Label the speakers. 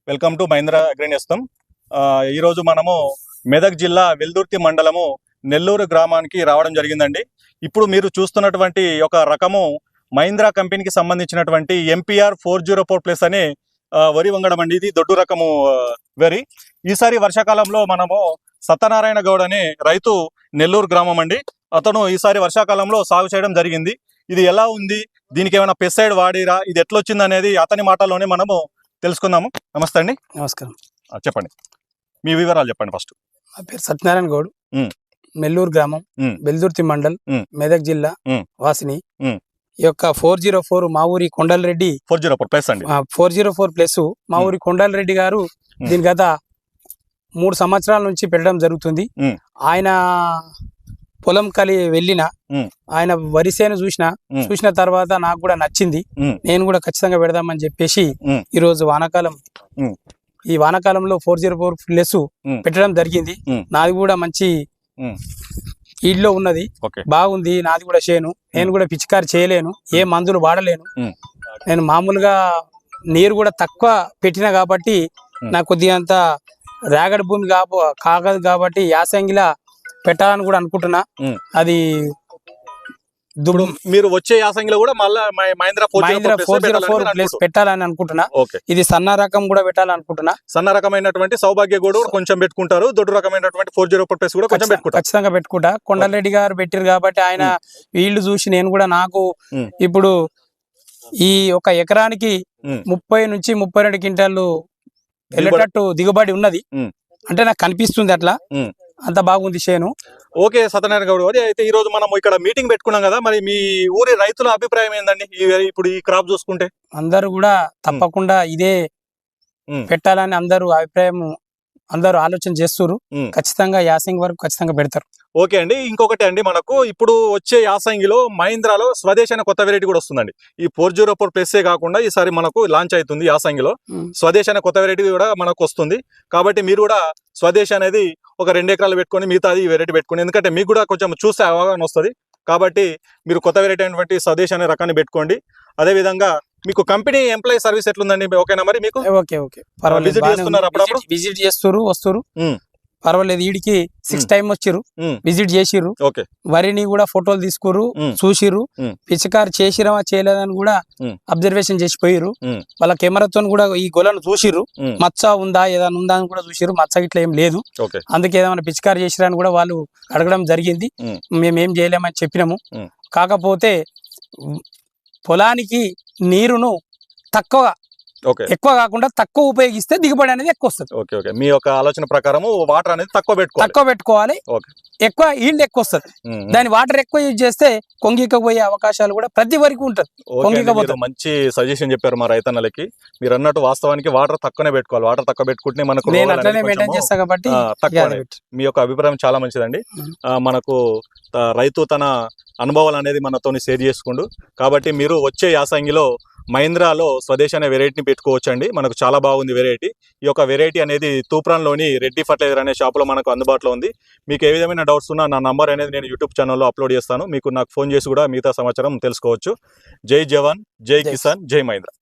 Speaker 1: Welcome to Mahindra అగ్రినేస్తం. ఈరోజు మనము మెదక్ జిల్లా వెల్దుర్తి మండలము నెల్లూరు గ్రామానికి రావడం జరిగిందండి. ఇప్పుడు మీరు చూస్తున్నటువంటి ఒక రకము మహీంద్రా కంపెనీకి సంబంధించినటువంటి ఎంపీఆర్ 404+ అనే వరి వంగడం అండి. ఇది దొడ్డు రకము వరి. ఈసారి వర్షాకాలంలో మనము సత్యనారాయణ గౌడ్ అనే రైతు నెల్లూరు గ్రామం అండి. అతను ఈసారి వర్షాకాలంలో సాగు చేయడం జరిగింది. ఇది ఎలా ఉంది, దీనికి ఏమైనా పెస్టిసైడ్ వాడిరా, ఇది ఎట్లా వచ్చింది అనేది అతని మాటల్లోనే మనము తెలుసుకుందాము. నమస్తే అండి.
Speaker 2: నమస్కారం.
Speaker 1: చెప్పండి, మీ వివరాలు చెప్పండి. ఫస్ట్
Speaker 2: నా పేరు సత్యనారాయణ గౌడ్, నెల్లూరు గ్రామం, వెల్దుర్తి మండల్, మెదక్ జిల్లా వాసిని. ఈ యొక్క 404 మా ఊరి కొండలరెడ్డి
Speaker 1: 404+ అండి.
Speaker 2: 404+ మా ఊరి కొండలరెడ్డి గారు దీని గత 3 సంవత్సరాల నుంచి పెట్టడం జరుగుతుంది. ఆయన పొలం కలి వెళ్ళిన ఆయన వరిసేను చూసిన తర్వాత నాకు కూడా నచ్చింది. నేను కూడా ఖచ్చితంగా పెడదామని చెప్పేసి ఈరోజు ఈ వానాకాలంలో 404+ పెట్టడం జరిగింది. నాది కూడా మంచి ఈడ్లో ఉన్నది, బాగుంది. నాది కూడా చేను. నేను కూడా పిచికారి చేయలేను, ఏ మందులు వాడలేను. నేను మామూలుగా నీరు కూడా తక్కువ పెట్టిన కాబట్టి నాకు కొద్దిగా అంత రేగడి భూమి కాగదు కాబట్టి యాసంగిలా పెట్టాలని కూడా అనుకుంటున్నా. అది
Speaker 1: మీరు వచ్చే యాసంగిలో కూడా మళ్ళీ మహీంద్రా 404+
Speaker 2: పెట్టాలని అనుకుంటున్నా. ఇది సన్న రకం కూడా పెట్టాలని అనుకుంటున్నా.
Speaker 1: సన్న రకమైనటువంటి సౌభాగ్య కూడా కొంచెం పెట్టుకుంటారు, దొడ్డు రకమైనటువంటి 404+ కూడా కొంచెం పెట్టుకుంటారు.
Speaker 2: ఖచ్చితంగా పెట్టుకుంటా. కొండలరెడ్డి గారు పెట్టారు కాబట్టి ఆయన వీళ్ళు చూసి నేను కూడా నాకు ఇప్పుడు ఈ ఒక ఎకరానికి 30 నుంచి 32 క్వింటాలు వెళ్ళేటట్టు దిగుబడి ఉన్నది. అంటే నాకు కనిపిస్తుంది అట్లా. అంత బాగుంది చేను.
Speaker 1: ఓకే సత్యనారాయణ గౌడ్ గారు, అయితే ఈ రోజు మనం ఇక్కడ మీటింగ్ పెట్టుకున్నాం కదా, మరి మీ ఊరి రైతుల అభిప్రాయం ఏందండి ఇప్పుడు ఈ క్రాప్ చూసుకుంటే?
Speaker 2: అందరూ కూడా తప్పకుండా ఇదే పెట్టాలని అందరూ ఆలోచన చేస్తున్నారు. ఖచ్చితంగా యాసంగి వరకు ఖచ్చితంగా పెడతారు.
Speaker 1: ఓకే అండి. ఇంకొకటి అండి, మనకు ఇప్పుడు వచ్చే యాసంగిలో మహీంద్రాలో స్వదేశ్ అనే కొత్త వెరైటీ కూడా వస్తుందండి. ఈ 404+ కాకుండా ఈసారి మనకు లాంచ్ అవుతుంది యాసంగిలో. స్వదేశ్ అనే కొత్త వెరైటీ కూడా మనకు వస్తుంది. కాబట్టి మీరు కూడా స్వదేశ్ అనేది ఒక 2 ఎకరాలు పెట్టుకొని మిగతాది ఈ వెరైటీ పెట్టుకోండి. ఎందుకంటే మీకు కూడా కొంచెం చూస్తే అవగాహన వస్తుంది. కాబట్టి మీరు కొత్త వెరైటీ అయినటువంటి స్వదేశ్ అనే రకాన్ని పెట్టుకోండి. అదేవిధంగా మీకు కంపెనీ ఎంప్లాయీ సర్వీస్ ఎట్లుందండి? ఓకేనా? మరి మీకు విజిట్ చేస్తున్నారు, అప్పుడప్పుడు
Speaker 2: విజిట్ చేస్తారు, వస్తారు, పర్వాలేదు. ఈడికి 6 టైమ్ వచ్చిర్రు, విజిట్ చేసిర్రు. వరిని కూడా ఫోటోలు తీసుకుర్రు, చూసిర్రు. పిచికారి చేసిరా చేయలేదని కూడా అబ్జర్వేషన్ చేసిపోయిర్రు. వాళ్ళ కెమెరాతో కూడా ఈ గొలను చూసిర్రు. మచ్చ ఉందా ఏదైనా ఉందా అని కూడా చూసిర్రు. మచ్చ ఇట్లా ఏం లేదు, అందుకే ఏదైనా పిచికారి చేసిరా అని కూడా వాళ్ళు అడగడం జరిగింది. మేమేం చేయలేమని చెప్పినాము. కాకపోతే పొలానికి నీరును ఎక్కువ కాకుండా తక్కువ ఉపయోగిస్తే దిగుబడి అనేది ఎక్కువ వస్తుంది.
Speaker 1: మీ యొక్క ఆలోచన ప్రకారం వాటర్ అనేది తక్కువ
Speaker 2: పెట్టుకోవాలి, ఎక్కువ ఈల్డ్ ఎక్కువ వస్తుంది. దాని వాటర్ ఎక్కువ యూజ్ చేస్తే కొంగికపోయే అవకాశాలు కూడా ప్రతి వరకు ఉంటుంది.
Speaker 1: మంచి సజెషన్ చెప్పారు మా రైతన్నలకి. మీరు అన్నట్టు వాస్తవానికి వాటర్ తక్కువనే పెట్టుకోవాలి. వాటర్ తక్కువ పెట్టుకుంటే మనకు
Speaker 2: నేను అట్లనే మెయింటైన్ చేస్తా కాబట్టి
Speaker 1: మీ యొక్క అభిప్రాయం చాలా మంచిదండి. మనకు రైతు తన అనుభవాలు అనేది మనతో షేర్ చేసుకుండు. కాబట్టి మీరు వచ్చే యాసంగిలో మహీంద్రాలో స్వదేశ్ అనే వెరైటీని పెట్టుకోవచ్చండి. మనకు చాలా బాగుంది వెరైటీ. ఈ యొక్క వెరైటీ అనేది తూప్రాన్లోని రెడ్డి ఫర్టిలైజర్ అనే షాపులో మనకు అందుబాటులో ఉంది. మీకు ఏ విధమైన డౌట్స్ ఉన్నా నా నంబర్ అనేది నేను యూట్యూబ్ ఛానల్లో అప్లోడ్ చేస్తాను. మీకు నాకు ఫోన్ చేసి కూడా మిగతా సమాచారం తెలుసుకోవచ్చు. జై జవాన్, జై కిసాన్, జై మహీంద్రా.